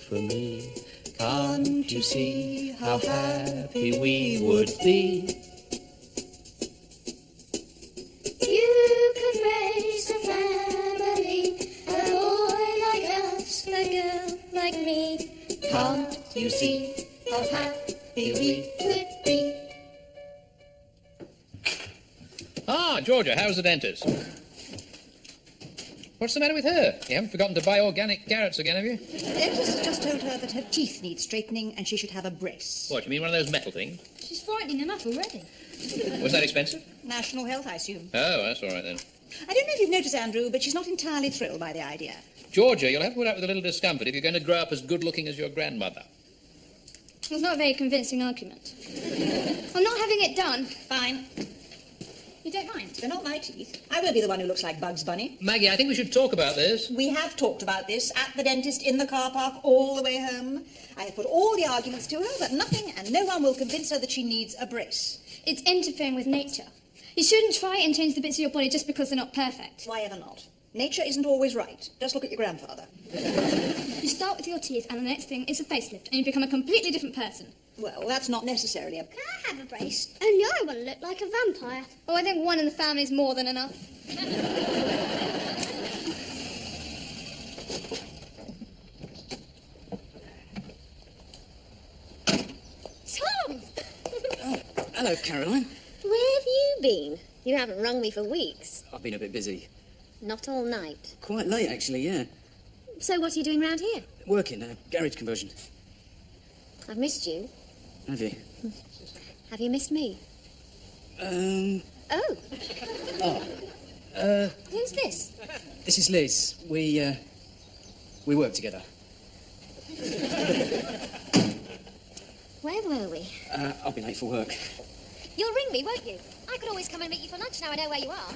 for me. Can't you see how happy we would be? You could raise a family, a boy like us, a girl like me. Can't you see how happy we would be? Ah, Georgia, how's the dentist? What's the matter with her? You haven't forgotten to buy organic carrots again, have you? The dentist has just told her that her teeth need straightening and she should have a brace. What, you mean one of those metal things? She's frightening enough already. Was that expensive? National health, I assume. Oh, that's all right then. I don't know if you've noticed, Andrew, but she's not entirely thrilled by the idea. Georgia, you'll have to put up with a little discomfort if you're going to grow up as good-looking as your grandmother. It's not a very convincing argument. I'm not having it done. Fine. You don't mind? They're not my teeth. I will be the one who looks like Bugs Bunny. Maggie, I think we should talk about this. We have talked about this at the dentist, in the car park, all the way home. I have put all the arguments to her, but nothing, and no one will convince her that she needs a brace. It's interfering with nature. You shouldn't try and change the bits of your body just because they're not perfect. Why ever not? Nature isn't always right. Just look at your grandfather. You start with your teeth, and the next thing is a facelift, and you become a completely different person. Well, that's not necessarily a... Can I have a brace? Only I want to look like a vampire. Oh, I think one in the family is more than enough. Tom! Oh, hello, Caroline. Where have you been? You haven't rung me for weeks. I've been a bit busy. Not all night. Quite late, actually, yeah. So what are you doing round here? Working, garage conversion. I've missed you. Have you? Have you missed me? Oh. Who's this? This is Liz. We work together. Where were we? I'll be late for work. You'll ring me, won't you? I could always come and meet you for lunch now I know where you are.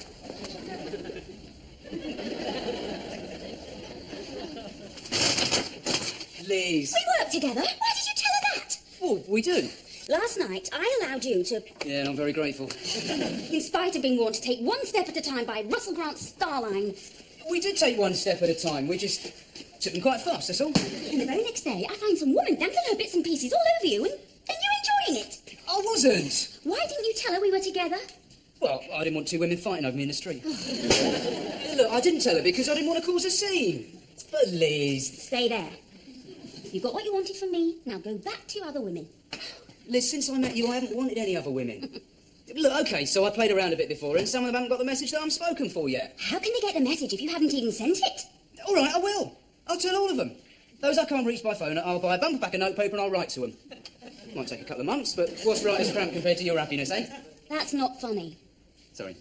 Liz. We work together. Why did you tell her that? Well, we do. Last night, I allowed you to, Yeah, and I'm very grateful. in spite of being warned to take one step at a time by Russell Grant's Starline. We did take one step at a time. We just took them quite fast, that's all. And the very next day, I find some woman dangling her bits and pieces all over you, and you enjoying it. I wasn't. Why didn't you tell her we were together? Well, I didn't want two women fighting over me in the street. Look, I didn't tell her because I didn't want to cause a scene. But Liz... Stay there. You got what you wanted from me. Now go back to your other women. Liz, since I met you, I haven't wanted any other women. Look, OK, so I played around a bit before, and some of them haven't got the message that I'm spoken for yet. How can they get the message if you haven't even sent it? All right, I will. I'll tell all of them. Those I can't reach by phone, I'll buy a bumper pack of notepaper and I'll write to them. Might take a couple of months, but what's right is cramp compared to your happiness, eh? That's not funny. Sorry.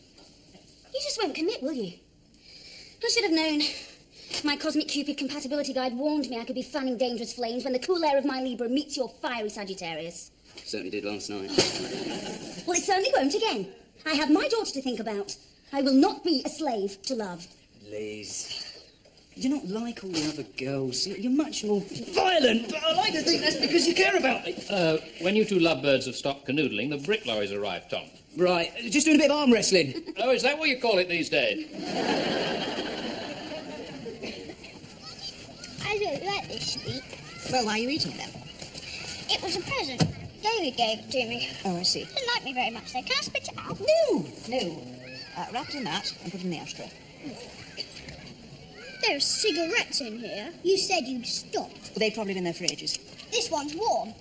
You just won't commit, will you? I should have known. My Cosmic Cupid compatibility guide warned me I could be fanning dangerous flames when the cool air of my Libra meets your fiery Sagittarius. Certainly did last night. Well, it certainly won't again. I have my daughter to think about. I will not be a slave to love. Liz, you're not like all the other girls. You're much more violent, but I like to think that's because you care about me. When you two lovebirds have stopped canoodling, the brick lorries arrived, Tom. Right, just doing a bit of arm wrestling. Oh, is that what you call it these days? I don't like this sweet. Well, why are you eating them? It was a present. David gave it to me. Oh, I see. Didn't like me very much, though. Can I spit it out? No. Wrap it in that and put it in the ashtray. There's cigarettes in here. You said you'd stopped. They've probably been there for ages. This one's warm.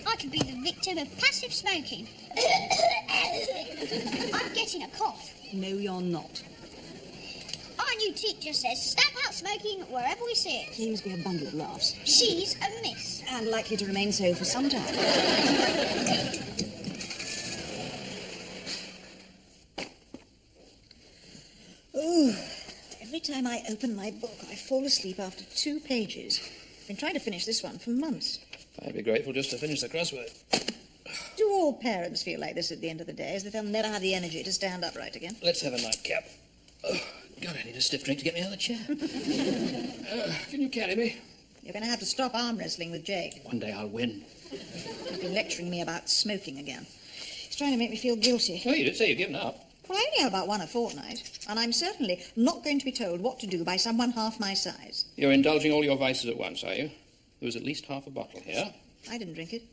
I could be the victim of passive smoking. I'm getting a cough. No, you're not. Our new teacher says stamp out smoking wherever we see it. Seems to be a bundle of laughs. She's a miss. And likely to remain so for some time. Ooh, every time I open my book, I fall asleep after 2 pages. I've been trying to finish this one for months. I'd be grateful just to finish the crossword. Do all parents feel like this at the end of the day, as if they'll never have the energy to stand upright again? Let's have a nightcap. Oh, God, I need a stiff drink to get me out of the chair. Can you carry me? You're going to have to stop arm wrestling with Jake. One day I'll win. He's been lecturing me about smoking again. He's trying to make me feel guilty. Oh, you did say you'd given up. Well, I only have about one a fortnight, and I'm certainly not going to be told what to do by someone half my size. You're indulging all your vices at once, are you? There was at least half a bottle here. I didn't drink it.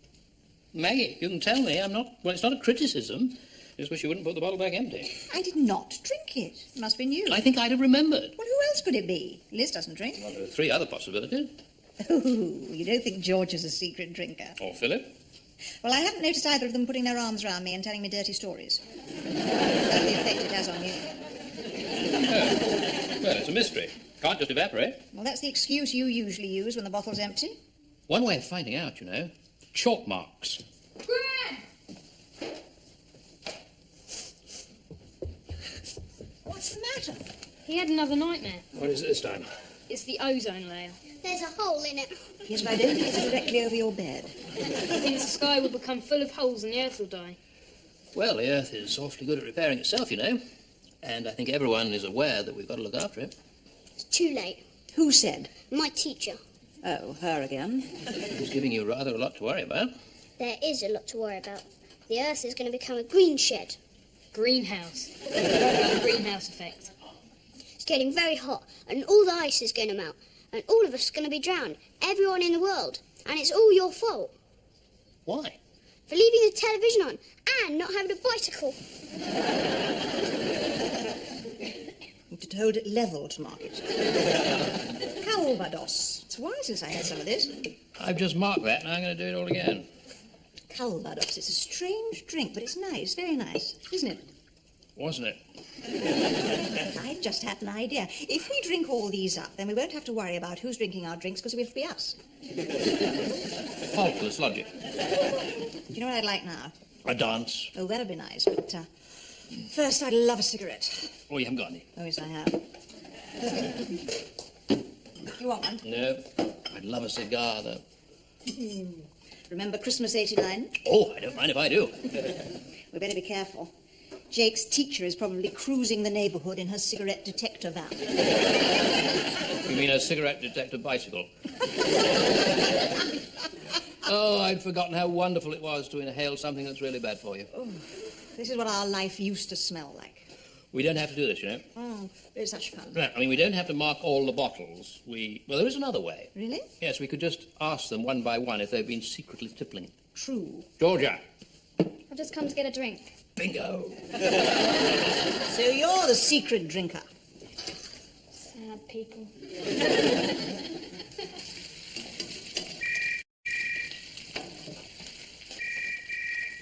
Maggie, you can tell me. I'm not... Well, it's not a criticism. I just wish you wouldn't put the bottle back empty. I did not drink it. It must have been you. I think I'd have remembered. Well, who else could it be? Liz doesn't drink. Well, there are 3 other possibilities. Oh, you don't think George is a secret drinker? Or Philip. Well, I haven't noticed either of them putting their arms round me and telling me dirty stories. That's the effect it has on you. Oh. Well, it's a mystery. Can't just evaporate. Well, that's the excuse you usually use when the bottle's empty. One way of finding out, you know. Chalk marks. What's the matter? He had another nightmare. What is it this time? It's the ozone layer. There's a hole in it. Yes, but I don't think it's directly over your bed. He thinks the sky will become full of holes and the earth will die. Well, the Earth is awfully good at repairing itself, you know. And I think everyone is aware that we've got to look after it. It's too late. Who said? My teacher. Oh, her again. Who's giving you rather a lot to worry about. There is a lot to worry about. The Earth is going to become a green shed. Greenhouse. The greenhouse effect. It's getting very hot, and all the ice is going to melt, and all of us are going to be drowned. Everyone in the world. And it's all your fault. Why? For leaving the television on and not having a bicycle. To hold it level to market. Calvados. It's a while since I had some of this. I've just marked that, and I'm going to do it all again. Calvados. It's a strange drink, but it's nice, very nice, isn't it? Wasn't it? I've just had an idea. If we drink all these up, then we won't have to worry about who's drinking our drinks, because it will be us. Faultless logic. Do you know what I'd like now? A dance. Oh, that'd be nice, but first I'd love a cigarette. Oh, you haven't got any? Oh, yes, I have. You want one? No. I'd love a cigar, though. Remember Christmas '89? Oh, I don't mind if I do. We better be careful. Jake's teacher is probably cruising the neighbourhood in her cigarette detector van. You mean a cigarette detector bicycle? Oh, I'd forgotten how wonderful it was to inhale something that's really bad for you. Oh, this is what our life used to smell like. We don't have to do this, you know. Oh, it's such fun. No, I mean, we don't have to mark all the bottles. Well, there is another way. Really? Yes, we could just ask them one by one if they've been secretly tippling. True. Georgia. I've just come to get a drink. Bingo. So you're the secret drinker. Sad people.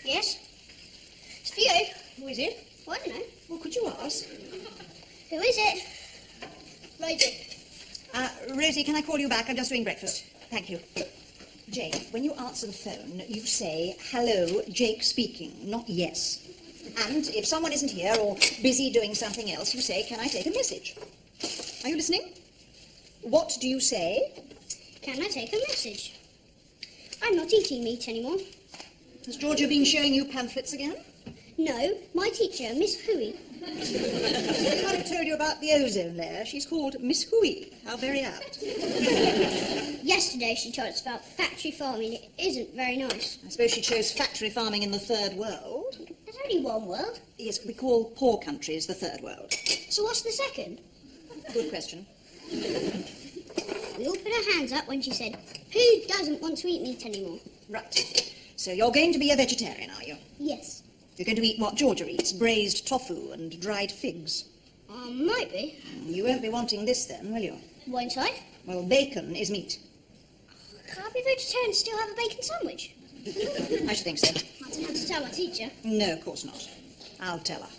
Yes? It's for you. Who is it? Well, I don't know. Well, could you ask? Who is it? Rosie. Rosie, can I call you back? I'm just doing breakfast. Thank you. Jake, when you answer the phone, you say, hello, Jake speaking, not yes. And if someone isn't here or busy doing something else, you say, can I take a message? Are you listening? What do you say? Can I take a message? I'm not eating meat anymore. Has Georgia been showing you pamphlets again? No, my teacher, Miss Hooey. I told you about the ozone layer. She's called Miss Hooey. How very apt. Yesterday she told us about factory farming. It isn't very nice. I suppose she chose factory farming in the third world. There's only one world. Yes, we call poor countries the third world. So what's the second? Good question. We all put our hands up when she said, who doesn't want to eat meat anymore? Right. So you're going to be a vegetarian, are you? Yes. You're going to eat what Georgia eats, braised tofu and dried figs. Might be. You won't be wanting this then, will you? Won't I? Well, bacon is meat. Can't I be vegetarian and still have a bacon sandwich? I should think so. I don't have to tell my teacher. No, of course not. I'll tell her.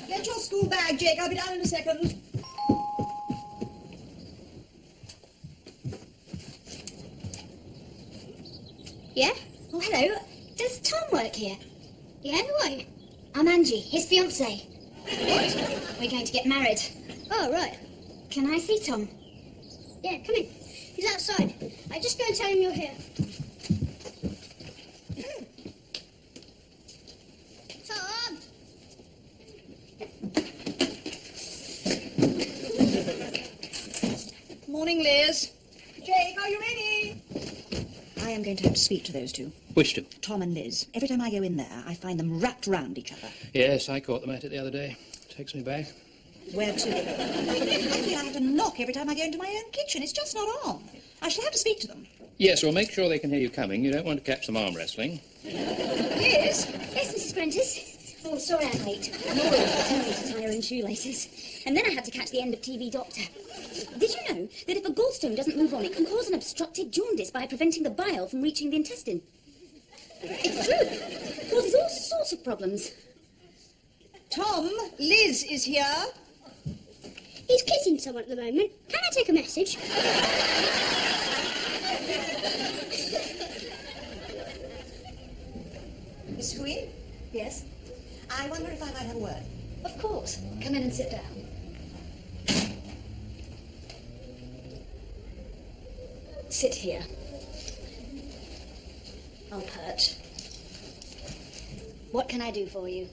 Get your school bag, Jake. I'll be down in a second. Yeah? Oh, hello. Does Tom work here? Yeah, who are you? I'm Angie, his fiancée. We're going to get married. Oh, right. Can I see Tom? Yeah, come in. He's outside. I just go and tell him you're here. Tom! Morning, Liz. Jake, are you ready? I am going to have to speak to those two, Which two? Tom and Liz. Every time I go in there, I find them wrapped round each other. Yes, I caught them at it the other day. Takes me back. Where to? I feel I have to knock every time I go into my own kitchen. It's just not on. I shall have to speak to them. Yes, well, make sure they can hear you coming. You don't want to catch them arm wrestling. Liz? Yes, Mrs. Prentice. Oh, sorry I'm late. I'm always determined to tie her own shoelaces. And then I had to catch the end of TV Doctor. Did you know that if a gallstone doesn't move on, it can cause an obstructed jaundice by preventing the bile from reaching the intestine? It's true. It causes all sorts of problems. Tom, Liz is here. He's kissing someone at the moment. Can I take a message? Miss Hui? Yes? I wonder if I might have a word. Of course. Come in and sit down. Sit here. I'll perch. What can I do for you?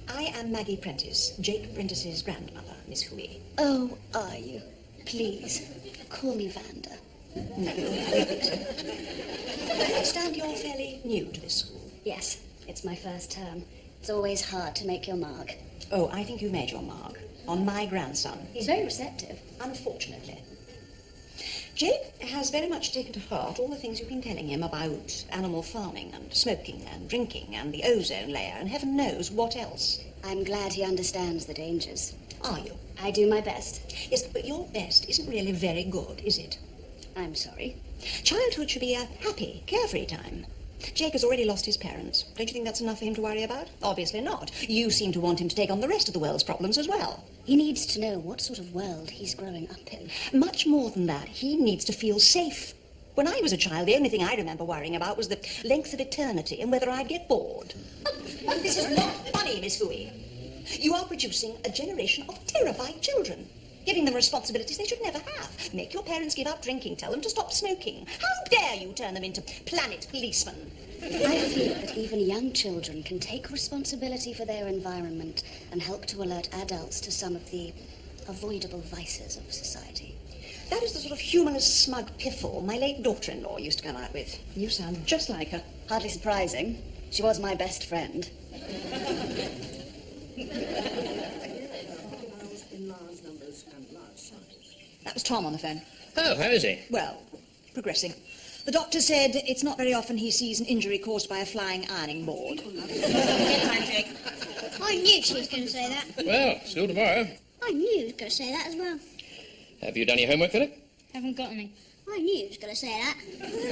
I am Maggie Prentice, Jake Prentice's grandmother, Miss Hui. Oh, are you? Please, call me Vanda. No, I don't think so. I understand you're fairly new to this school. Yes, it's my first term. It's always hard to make your mark. Oh, I think you made your mark. On my grandson. He's very receptive. Unfortunately. Jake has very much taken to heart all the things you've been telling him about animal farming and smoking and drinking and the ozone layer and heaven knows what else. I'm glad he understands the dangers. Are you? I do my best. Yes, but your best isn't really very good, is it? I'm sorry. Childhood should be a happy, carefree time. Jake has already lost his parents. Don't you think that's enough for him to worry about? Obviously not. You seem to want him to take on the rest of the world's problems as well. He needs to know what sort of world he's growing up in. Much more than that, he needs to feel safe. When I was a child, the only thing I remember worrying about was the length of eternity and whether I'd get bored. This is not funny, Miss Hui. You are producing a generation of terrified children, giving them responsibilities they should never have. Make your parents give up drinking, tell them to stop smoking. How dare you turn them into planet policemen? I feel that even young children can take responsibility for their environment and help to alert adults to some of the avoidable vices of society. That is the sort of humorless, smug piffle my late daughter-in-law used to come out with. You sound just like her. Hardly surprising. She was my best friend. That was Tom on the phone. Oh, how is he? Well, progressing. The doctor said it's not very often he sees an injury caused by a flying ironing board. I knew she was going to say that. Well, school tomorrow. I knew he was going to say that as well. Have you done your homework, Philip? Haven't got any. I knew he was going to say that.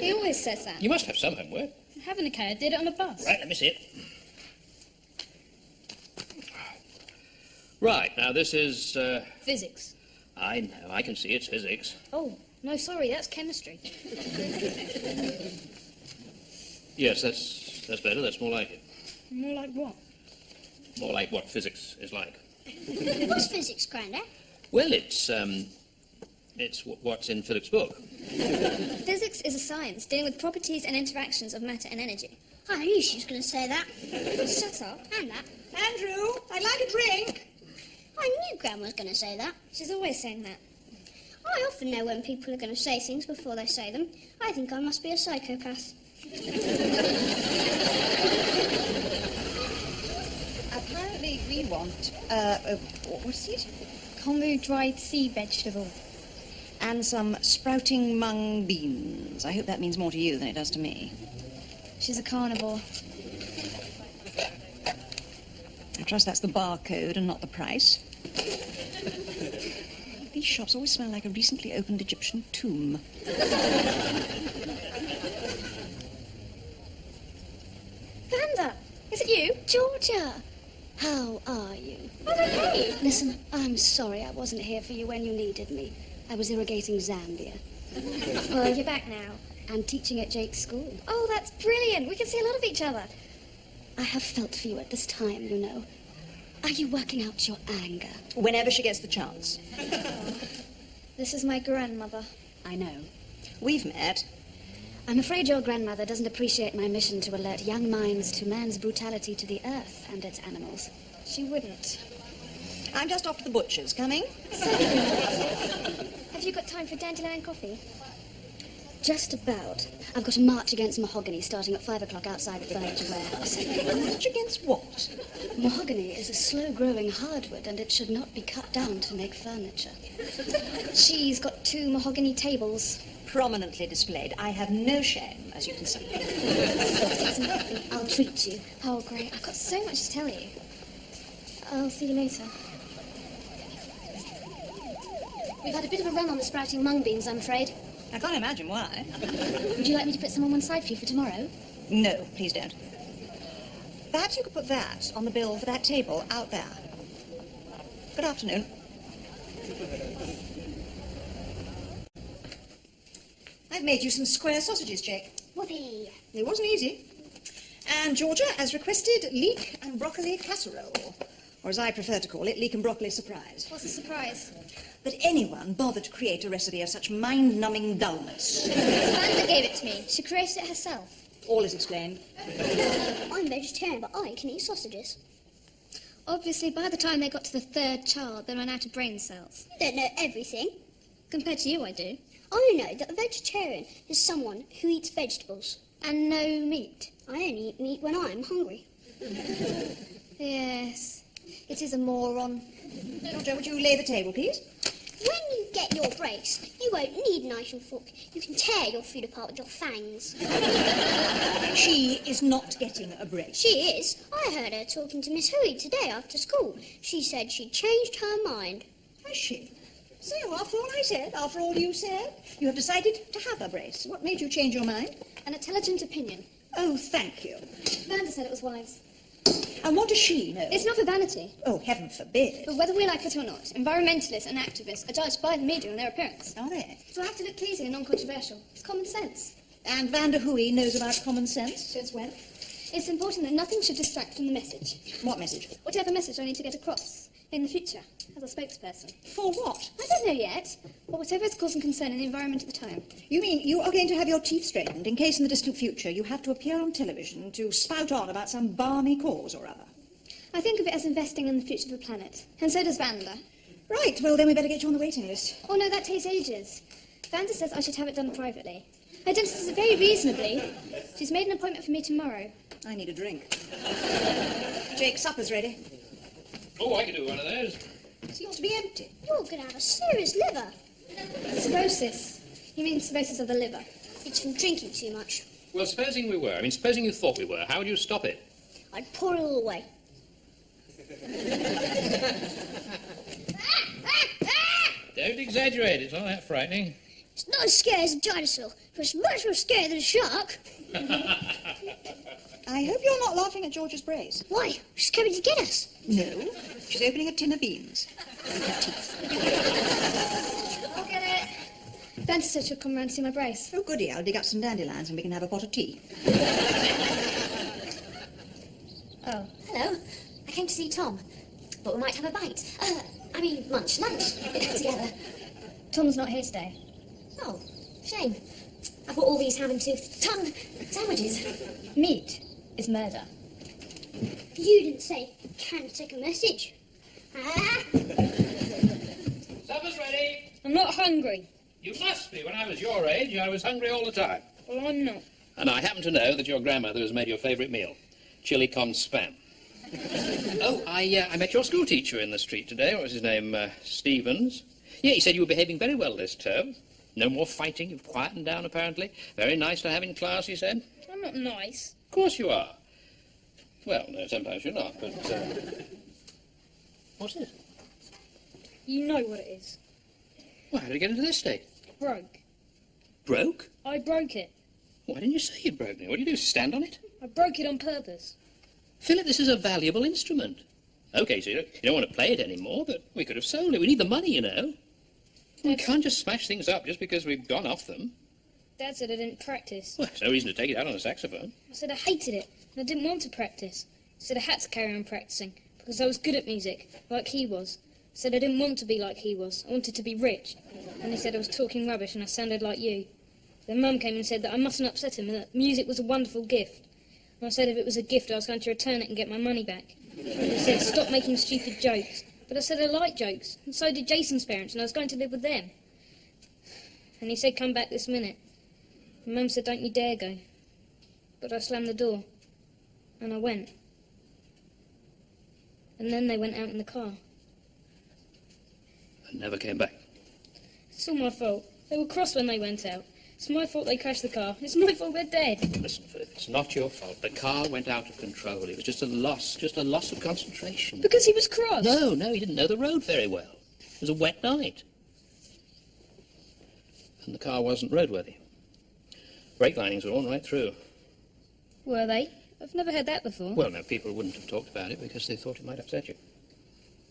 He always says that. You must have some homework. Haven't a care. I did it on the bus. Right, let me see it. Right, now this is, Physics. I know, I can see it's physics. Oh, no, sorry, that's chemistry. Yes, that's better, that's more like it. More like what? More like what physics is like. What's physics, Grandad? Well, it's what's in Philip's book. Physics is a science dealing with properties and interactions of matter and energy. I knew she was going to say that. Shut up. And that. Andrew, I'd like a drink. I knew Grandma was going to say that. She's always saying that. I often know when people are going to say things before they say them. I think I must be a psychopath. Apparently we want, what's it? Kombu dried sea vegetable. And some sprouting mung beans. I hope that means more to you than it does to me. She's a carnivore. I trust that's the barcode and not the price. These shops always smell like a recently opened Egyptian tomb. Vanda, is it you? Georgia, how are you? I'm okay. Listen, I'm sorry I wasn't here for you when you needed me. I was irrigating Zambia. Well, you're back now. And teaching at Jake's school. Oh, that's brilliant. We can see a lot of each other. I have felt for you at this time, you know. Are you working out your anger? Whenever she gets the chance. This is my grandmother. I know. We've met. I'm afraid your grandmother doesn't appreciate my mission to alert young minds to man's brutality to the earth and its animals. She wouldn't. I'm just off to the butcher's. Coming? Have you got time for dandelion coffee? Just about. I've got a march against mahogany starting at 5 o'clock outside the furniture warehouse. March against what? Mahogany is a slow-growing hardwood, and it should not be cut down to make furniture. She's got 2 mahogany tables. Prominently displayed. I have no shame, as you can see. I'll treat you. Oh, great. I've got so much to tell you. I'll see you later. We've had a bit of a run on the sprouting mung beans, I'm afraid. I can't imagine why. Would you like me to put some on one side for you for tomorrow? No, please don't. Perhaps you could put that on the bill for that table out there. Good afternoon. I've made you some square sausages, Jake. Whoopee. It wasn't easy. And Georgia, as requested, leek and broccoli casserole. Or as I prefer to call it, leek and broccoli surprise. What's the surprise? That anyone bothered to create a recipe of such mind-numbing dullness. Amanda gave it to me. She created it herself. All is explained. I'm vegetarian, but I can eat sausages. Obviously, by the time they got to the 3rd child, they ran out of brain cells. You don't know everything. Compared to you, I do. I know that a vegetarian is someone who eats vegetables. And no meat. I only eat meat when I'm hungry. Yes, it is a moron. Georgia, would you lay the table, please? When you get your brace, you won't need a knife and fork. You can tear your food apart with your fangs. She is not getting a brace. She is. I heard her talking to Miss Huey today after school. She said she'd changed her mind. Has she? So, after all I said, after all you said, you have decided to have a brace. What made you change your mind? An intelligent opinion. Oh, thank you. Amanda said it was wise. And what does she know? It's not for vanity. Oh, heaven forbid. But whether we like it or not, environmentalists and activists are judged by the media on their appearance. Are they? It'll have to look pleasing and non-controversial. It's common sense. And Vanda Huey knows about common sense since when? It's important that nothing should distract from the message. What message? Whatever message I need to get across in the future as a spokesperson. For what? I don't know yet, but whatever is causing concern in the environment at the time. You mean you are going to have your teeth straightened in case in the distant future you have to appear on television to spout on about some balmy cause or other? I think of it as investing in the future of the planet, and so does Vanda. Right, well then we better get you on the waiting list. Oh no, that takes ages. Vanda says I should have it done privately. Her dentist says it very reasonably. She's made an appointment for me tomorrow. I need a drink. Jake, supper's ready. Oh, I can do one of those. Seems to be empty. You're going to have a serious liver. Cirrhosis. You mean cirrhosis of the liver? It's from drinking too much. Well, supposing we were. Supposing you thought we were. How would you stop it? I'd pour it all away. Don't exaggerate. It's not that frightening. It's not as scary as a dinosaur, but it's much more scary than a shark. I hope you're not laughing at George's brace. Why? She's coming to get us. No, she's opening a tin of beans. With her teeth. I'll get it. Vanda said she'll come round to see my brace. Oh, goody, I'll dig up some dandelions and we can have a pot of tea. Oh, hello. I came to see Tom, but we might have a bite. Lunch together. Tom's not here today. Oh, shame. I've got all these ham and tooth tongue sandwiches. Meat is murder. You didn't say, can I take a message? Supper's ready. I'm not hungry. You must be. When I was your age, I was hungry all the time. Well, I'm not. And I happen to know that your grandmother has made your favourite meal, chili con spam. Oh, I met your school teacher in the street today. What was his name? Stevens. Yeah, he said you were behaving very well this term. No more fighting. You've quietened down, apparently. Very nice to have in class, he said. I'm not nice. Of course you are. Well, no, sometimes you're not, but... What's this? You know what it is. Well, how did it get into this state? Broke. Broke? I broke it. Why didn't you say you'd broken it? What do you do, stand on it? I broke it on purpose. Philip, this is a valuable instrument. OK, so you don't want to play it anymore, but we could have sold it. We need the money, you know. We can't just smash things up just because we've gone off them. Dad said I didn't practice. Well, there's no reason to take it out on a saxophone. I said I hated it, and I didn't want to practice. I said I had to carry on practicing, because I was good at music, like he was. I said I didn't want to be like he was. I wanted to be rich. And he said I was talking rubbish and I sounded like you. Then Mum came and said that I mustn't upset him and that music was a wonderful gift. And I said if it was a gift, I was going to return it and get my money back. And he said, stop making stupid jokes. But I said I like jokes, and so did Jason's parents, and I was going to live with them. And he said, come back this minute. Mum said, don't you dare go. But I slammed the door. And I went. And then they went out in the car. And never came back. It's all my fault. They were cross when they went out. It's my fault they crashed the car. It's my fault they're dead. Listen, Philip, it's not your fault. The car went out of control. It was just a loss of concentration. Because he was cross. No, he didn't know the road very well. It was a wet night. And the car wasn't roadworthy. Brake linings were all right through. Were they? I've never heard that before. Well, no, people wouldn't have talked about it because they thought it might upset you.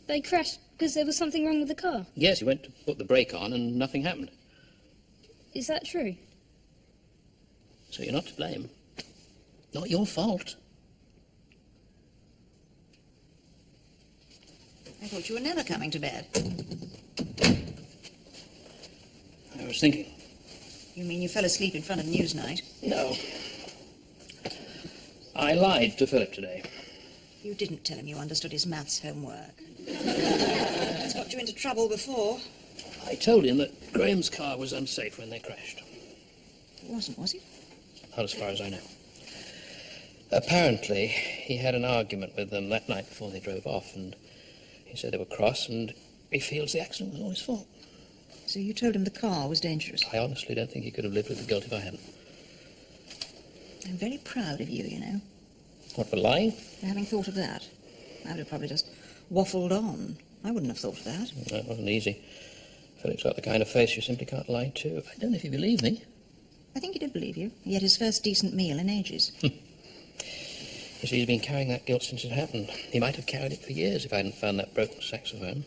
They crashed because there was something wrong with the car. Yes, he went to put the brake on and nothing happened. Is that true? So you're not to blame. Not your fault. I thought you were never coming to bed. I was thinking. You mean you fell asleep in front of Newsnight? No. I lied to Philip today. You didn't tell him you understood his maths homework. It's got you into trouble before. I told him that Graham's car was unsafe when they crashed. It wasn't, was it? Not as far as I know. Apparently, he had an argument with them that night before they drove off, and he said they were cross, and he feels the accident was all his fault. So you told him the car was dangerous? I honestly don't think he could have lived with the guilt if I hadn't. I'm very proud of you, you know. What, for lying? For having thought of that. I would have probably just waffled on. I wouldn't have thought of that. That wasn't easy. Philip's got the kind of face you simply can't lie to. I don't know if you believe me. I think he did believe you. He had his first decent meal in ages. You see, he's been carrying that guilt since it happened. He might have carried it for years if I hadn't found that broken saxophone.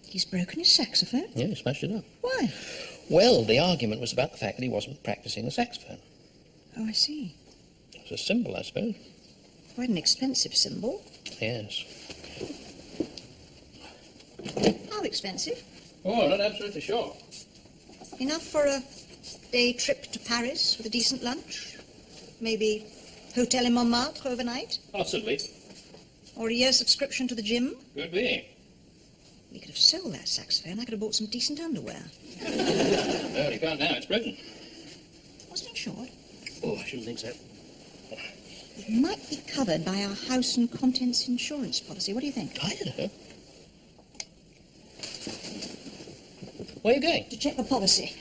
He's broken his saxophone? Yeah, he smashed it up. Why? Well, the argument was about the fact that he wasn't practicing the saxophone. Oh, I see. It was a symbol, I suppose. Quite an expensive symbol. Yes. How expensive? Oh, not absolutely sure. Enough for a day trip to Paris with a decent lunch? Maybe hotel in Montmartre overnight? Possibly. Or a year subscription to the gym? Could be. We could have sold that saxophone. I could have bought some decent underwear. Well, you can't now. It's broken. Wasn't insured? Oh, I shouldn't think so. It might be covered by our house and contents insurance policy. What do you think? I don't know. Where are you going? To check the policy.